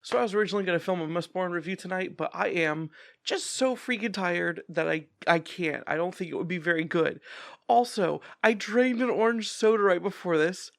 So I was originally going to film a Mistborn review tonight, but I am just so freaking tired that I can't. I don't think it would be very good. Also, I drained an orange soda right before this.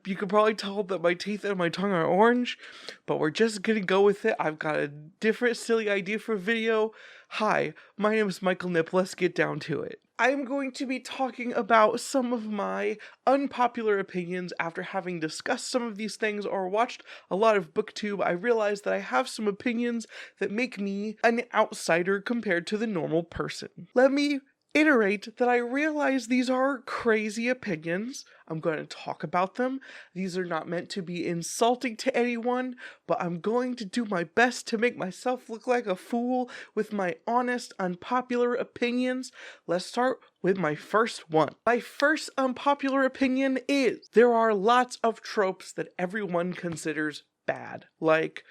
You can probably tell that my teeth and my tongue are orange, but we're just gonna go with it. I've got a different silly idea for a video. Hi, my name is Michael Knipp. Let's get down to it. I am going to be talking about some of my unpopular opinions after having discussed some of these things or watched a lot of BookTube. I realized that I have some opinions that make me an outsider compared to the normal person. Let me iterate that I realize these are crazy opinions. I'm going to talk about them. These are not meant to be insulting to anyone, but I'm going to do my best to make myself look like a fool with my honest, unpopular opinions. Let's start with my first one. My first unpopular opinion is there are lots of tropes that everyone considers bad, like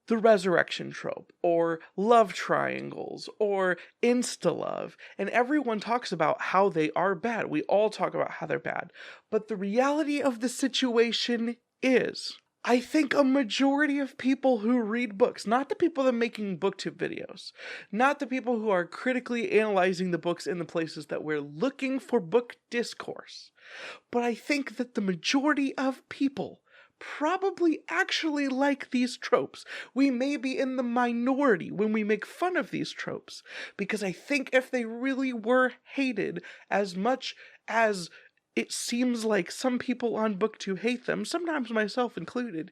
the resurrection trope, or love triangles, or insta-love, and everyone talks about how they are bad. We all talk about how they're bad. But the reality of the situation is, I think a majority of people who read books, not the people that are making booktube videos, not the people who are critically analyzing the books in the places that we're looking for book discourse, but I think that the majority of people probably actually like these tropes. We may be in the minority when we make fun of these tropes, because I think if they really were hated as much as it seems like some people on BookTube hate them, sometimes myself included,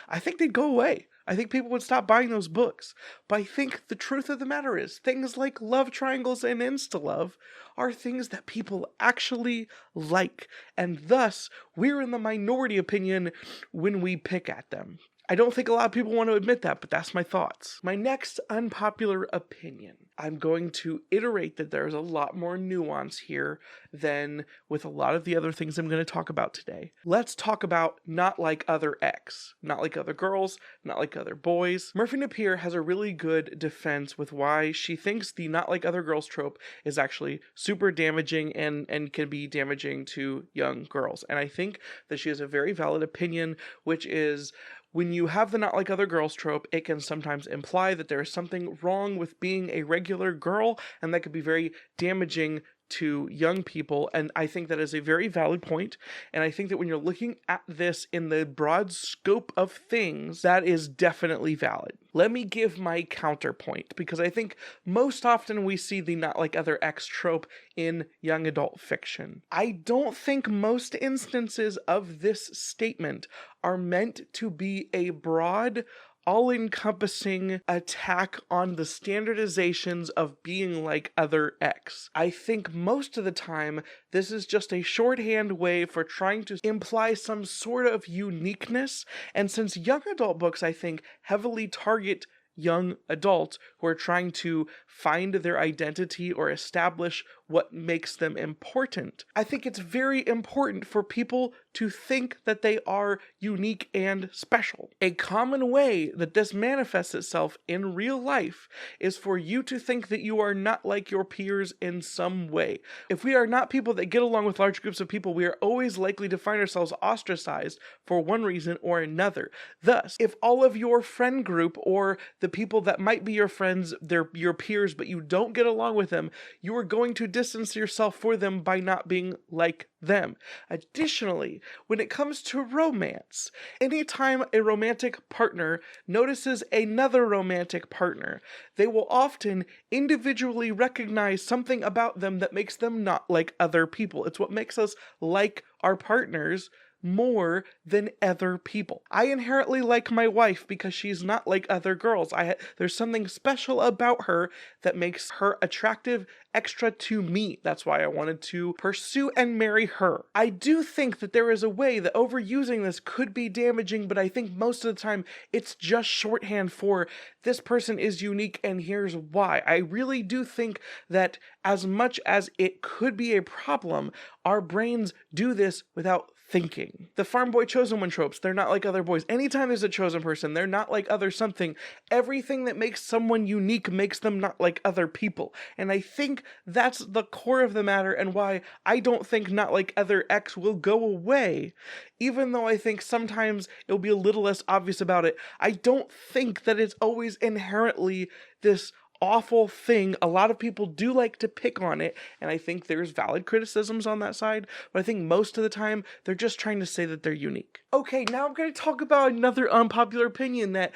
I think they'd go away. I think people would stop buying those books. But I think the truth of the matter is, things like love triangles and insta-love are things that people actually like, and thus, we're in the minority opinion when we pick at them. I don't think a lot of people want to admit that, but that's my thoughts. My next unpopular opinion. I'm going to iterate that there's a lot more nuance here than with a lot of the other things I'm going to talk about today. Let's talk about not like other X, not like other girls, not like other boys. Murphy Napier has a really good defense with why she thinks the not like other girls trope is actually super damaging and can be damaging to young girls. And I think that she has a very valid opinion, which is, when you have the not like other girls trope, it can sometimes imply that there is something wrong with being a regular girl, and that could be very damaging to young people, and I think that is a very valid point, and I think that when you're looking at this in the broad scope of things, that is definitely valid. Let me give my counterpoint, because I think most often we see the not like other X trope in young adult fiction. I don't think most instances of this statement are meant to be a broad, all-encompassing attack on the standardizations of being like other X. I think most of the time, this is just a shorthand way for trying to imply some sort of uniqueness, and since young adult books, I think, heavily target young adults who are trying to find their identity or establish what makes them important, I think it's very important for people to think that they are unique and special. A common way that this manifests itself in real life is for you to think that you are not like your peers in some way. If we are not people that get along with large groups of people, we are always likely to find ourselves ostracized for one reason or another. Thus, if all of your friend group or the people that might be your friends, they're your peers, but you don't get along with them, you are going to distance yourself for them by not being like them. Additionally, when it comes to romance, anytime a romantic partner notices another romantic partner, they will often individually recognize something about them that makes them not like other people. It's what makes us like our partners more than other people. I inherently like my wife because she's not like other girls. There's something special about her that makes her attractive extra to me. That's why I wanted to pursue and marry her. I do think that there is a way that overusing this could be damaging, but I think most of the time it's just shorthand for this person is unique and here's why. I really do think that as much as it could be a problem, our brains do this without thinking. The farm boy chosen one tropes, they're not like other boys. Anytime there's a chosen person, they're not like other something. Everything that makes someone unique makes them not like other people. And I think that's the core of the matter and why I don't think not like other X will go away. Even though I think sometimes it'll be a little less obvious about it, I don't think that it's always inherently this awful thing. A lot of people do like to pick on it, and I think there's valid criticisms on that side, but I think most of the time they're just trying to say that they're unique. Okay, now I'm going to talk about another unpopular opinion that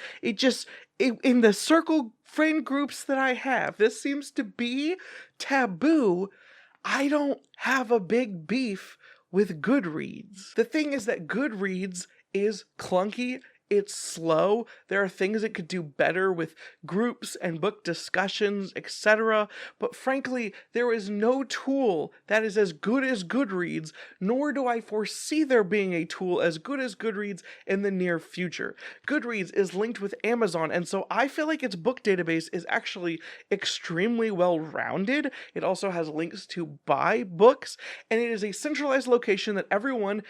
in the circle friend groups that I have, this seems to be taboo. I don't have a big beef with Goodreads. The thing is that Goodreads is clunky. It's slow. There are things it could do better with groups and book discussions, etc. But frankly, there is no tool that is as good as Goodreads, nor do I foresee there being a tool as good as Goodreads in the near future. Goodreads is linked with Amazon, and so I feel like its book database is actually extremely well-rounded. It also has links to buy books, and it is a centralized location that everyone,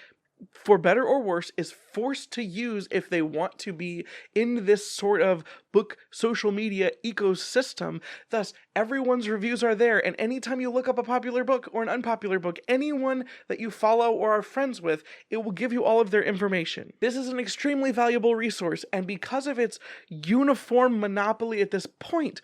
for better or worse, is forced to use if they want to be in this sort of book social media ecosystem. Thus, everyone's reviews are there, and anytime you look up a popular book or an unpopular book, anyone that you follow or are friends with, it will give you all of their information. This is an extremely valuable resource, and because of its uniform monopoly at this point,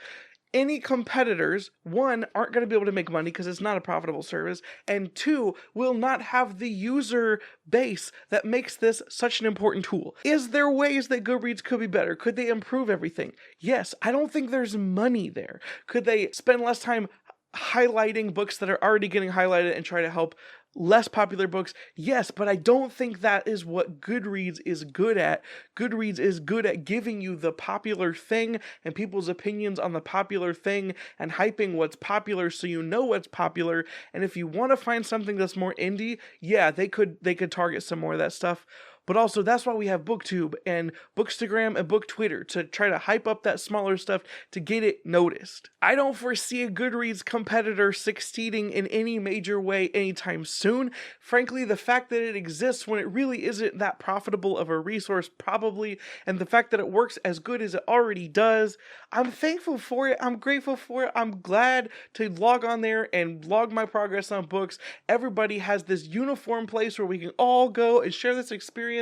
any competitors, one, aren't going to be able to make money because it's not a profitable service, and two, will not have the user base that makes this such an important tool. Is there ways that Goodreads could be better? Could they improve everything? Yes. I don't think there's money there. Could they spend less time highlighting books that are already getting highlighted and try to help less popular books? Yes, but I don't think that is what Goodreads is good at. Goodreads is good at giving you the popular thing and people's opinions on the popular thing and hyping what's popular so you know what's popular. And if you want to find something that's more indie, yeah, they could target some more of that stuff. But also, that's why we have BookTube and Bookstagram and BookTwitter, to try to hype up that smaller stuff to get it noticed. I don't foresee a Goodreads competitor succeeding in any major way anytime soon. Frankly, the fact that it exists when it really isn't that profitable of a resource, probably, and the fact that it works as good as it already does, I'm thankful for it. I'm grateful for it. I'm glad to log on there and log my progress on books. Everybody has this uniform place where we can all go and share this experience.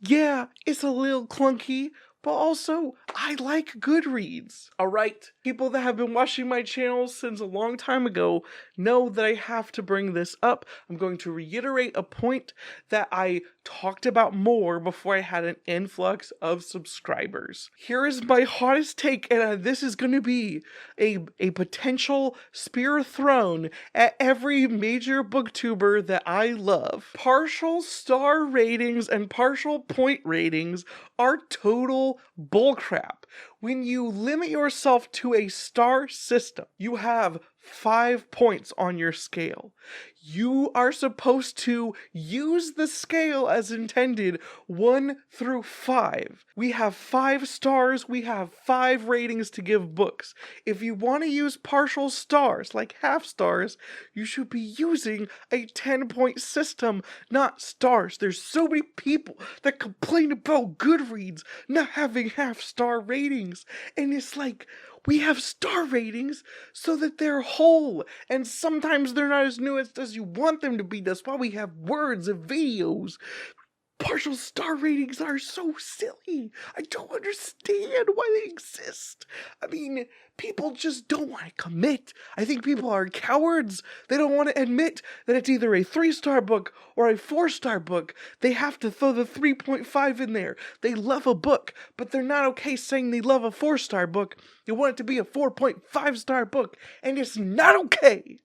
Yeah, it's a little clunky, but also, I like Goodreads. Alright, people that have been watching my channel since a long time ago know that I have to bring this up. I'm going to reiterate a point that I talked about more before I had an influx of subscribers. Here is my hottest take, and this is going to be a potential spear thrown at every major booktuber that I love. Partial star ratings and partial point ratings are total bullcrap. When you limit yourself to a star system, you have 5 points on your scale. You are supposed to use the scale as intended, 1 through 5. We have 5 stars, we have 5 ratings to give books. If you want to use partial stars, like half stars, you should be using a 10-point system, not stars. There's so many people that complain about Goodreads not having half-star ratings, and it's like, we have star ratings so that they're whole, and sometimes they're not as nuanced as you want them to be. That's why we have words and videos. Partial star ratings are so silly. I don't understand why they exist. I mean, people just don't want to commit. I think people are cowards. They don't want to admit that it's either a 3-star book or a 4-star book. They have to throw the 3.5 in there. They love a book, but they're not okay saying they love a 4-star book. They want it to be a 4.5-star book, and it's not okay.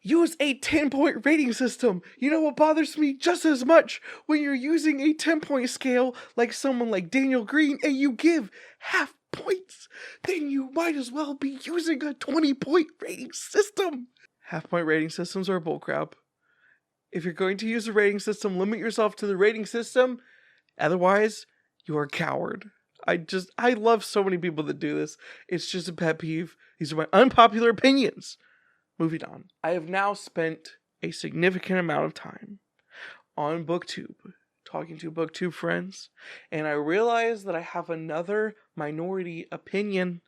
Use a 10-point rating system. You know what bothers me just as much? When you're using a 10-point scale like someone like Daniel Green and you give half points, then you might as well be using a 20-point rating system. Half-point rating systems are bullcrap. If you're going to use a rating system, limit yourself to the rating system. Otherwise, you're a coward. I love so many people that do this. It's just a pet peeve. These are my unpopular opinions. Moving on. I have now spent a significant amount of time on BookTube, talking to BookTube friends, and I realized that I have another minority opinion,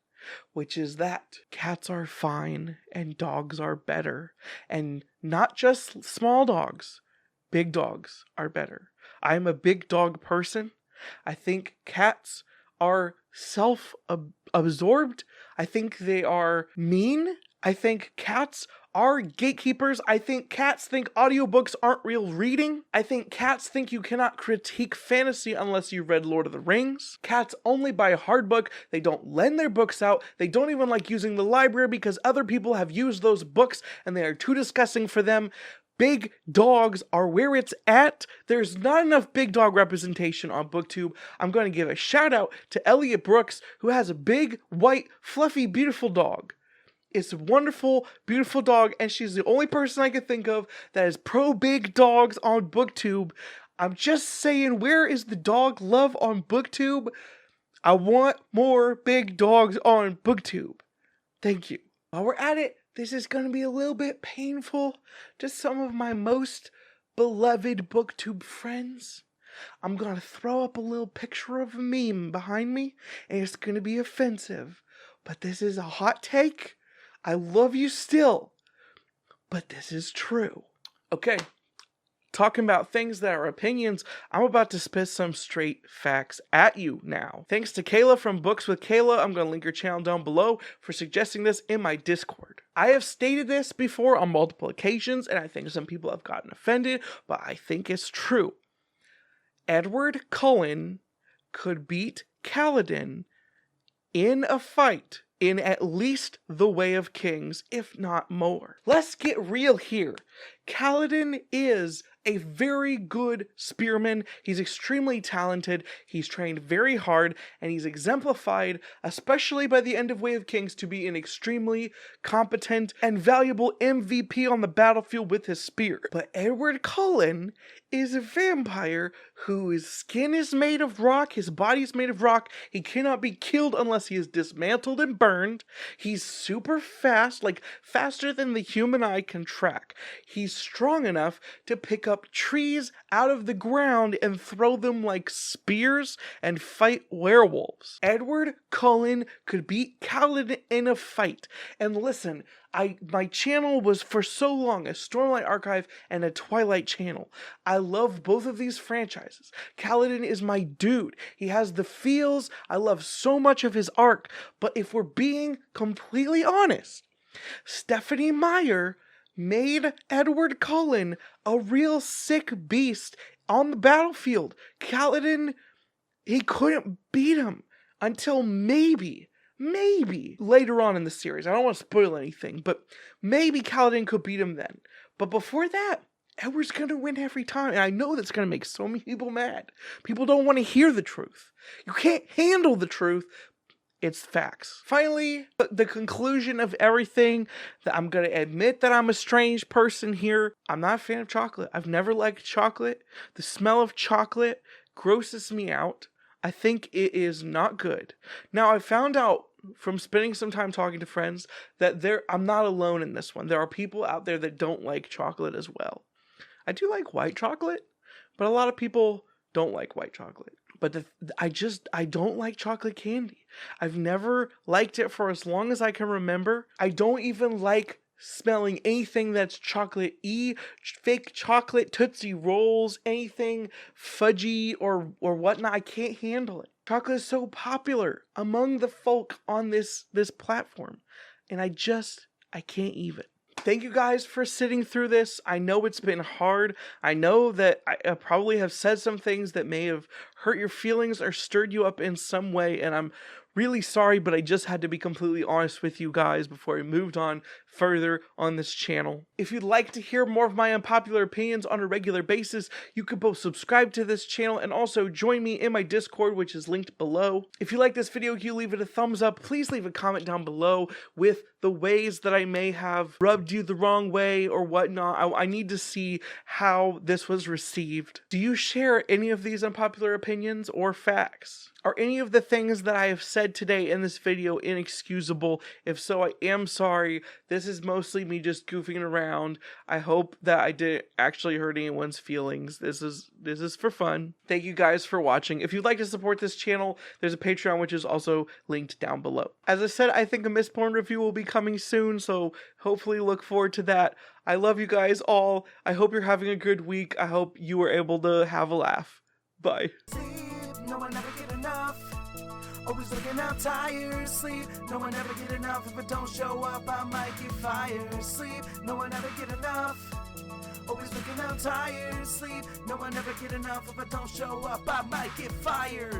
which is that cats are fine and dogs are better. And not just small dogs, big dogs are better. I'm a big dog person. I think cats are self-absorbed. I think they are mean. I think cats are gatekeepers. I think cats think audiobooks aren't real reading. I think cats think you cannot critique fantasy unless you've read Lord of the Rings. Cats only buy a hard book. They don't lend their books out. They don't even like using the library because other people have used those books and they are too disgusting for them. Big dogs are where it's at. There's not enough big dog representation on BookTube. I'm going to give a shout out to Elliot Brooks, who has a big, white, fluffy, beautiful dog. It's a wonderful, beautiful dog, and she's the only person I can think of that is pro-big dogs on BookTube. I'm just saying, where is the dog love on BookTube? I want more big dogs on BookTube. Thank you. While we're at it, this is going to be a little bit painful to some of my most beloved BookTube friends. I'm going to throw up a little picture of a meme behind me, and it's going to be offensive. But this is a hot take. I love you still, but this is true. Okay, talking about things that are opinions, I'm about to spit some straight facts at you now. Thanks to Kayla from Books with Kayla. I'm going to link her channel down below for suggesting this in my Discord. I have stated this before on multiple occasions, and I think some people have gotten offended, but I think it's true. Edward Cullen could beat Kaladin in a fight in at least The Way of Kings, if not more. Let's get real here. Kaladin is a very good spearman. He's extremely talented. He's trained very hard, and he's exemplified, especially by the end of Way of Kings, to be an extremely competent and valuable MVP on the battlefield with his spear. But Edward Cullen is a vampire whose skin is made of rock, his body is made of rock, he cannot be killed unless he is dismantled and burned. He's super fast, like faster than the human eye can track. He's strong enough to pick up trees out of the ground and throw them like spears and fight werewolves. Edward Cullen could beat Kaladin in a fight. And listen, my channel was for so long a Stormlight Archive and a Twilight channel. I love both of these franchises. Kaladin is my dude. He has the feels. I love so much of his arc. But if we're being completely honest, Stephanie Meyer made Edward Cullen a real sick beast on the battlefield. Kaladin, he couldn't beat him until maybe later on in the series. I don't want to spoil anything, but maybe Kaladin could beat him then. But before that, Edward's going to win every time. And I know that's going to make so many people mad. People don't want to hear the truth. You can't handle the truth. It's facts. Finally, the conclusion of everything, that I'm going to admit that I'm a strange person here. I'm not a fan of chocolate. I've never liked chocolate. The smell of chocolate grosses me out. I think it is not good. Now, I found out from spending some time talking to friends that I'm not alone in this one. There are people out there that don't like chocolate as well. I do like white chocolate, but a lot of people don't like white chocolate. But I don't like chocolate candy. I've never liked it for as long as I can remember. I don't even like smelling anything that's chocolate-y, fake chocolate, Tootsie Rolls, anything fudgy or whatnot. I can't handle it. Chocolate is so popular among the folk on this platform, and I can't even. Thank you guys for sitting through this. I know it's been hard. I know that I probably have said some things that may have hurt your feelings or stirred you up in some way, and I'm really sorry, but I just had to be completely honest with you guys before we moved on further on this channel. If you'd like to hear more of my unpopular opinions on a regular basis, you can both subscribe to this channel and also join me in my Discord, which is linked below. If you like this video, can you leave it a thumbs up? Please leave a comment down below with the ways that I may have rubbed you the wrong way or whatnot. I need to see how this was received. Do you share any of these unpopular opinions? opinions or facts. Are any of the things that I have said today in this video inexcusable? If so, I am sorry. This is mostly me just goofing around. I hope that I didn't actually hurt anyone's feelings. This is for fun. Thank you guys for watching. If you'd like to support this channel, there's a Patreon which is also linked down below. As I said, I think a Mistborn review will be coming soon, so hopefully look forward to that. I love you guys all. I hope you're having a good week. I hope you were able to have a laugh. Bye. No, I never get enough. Always looking out tired. Sleep. No, I never get enough. If I don't show up, I might get fired. Sleep. No, I never get enough. Always looking out tired. Sleep. No, I never get enough. If I don't show up, I might get fired.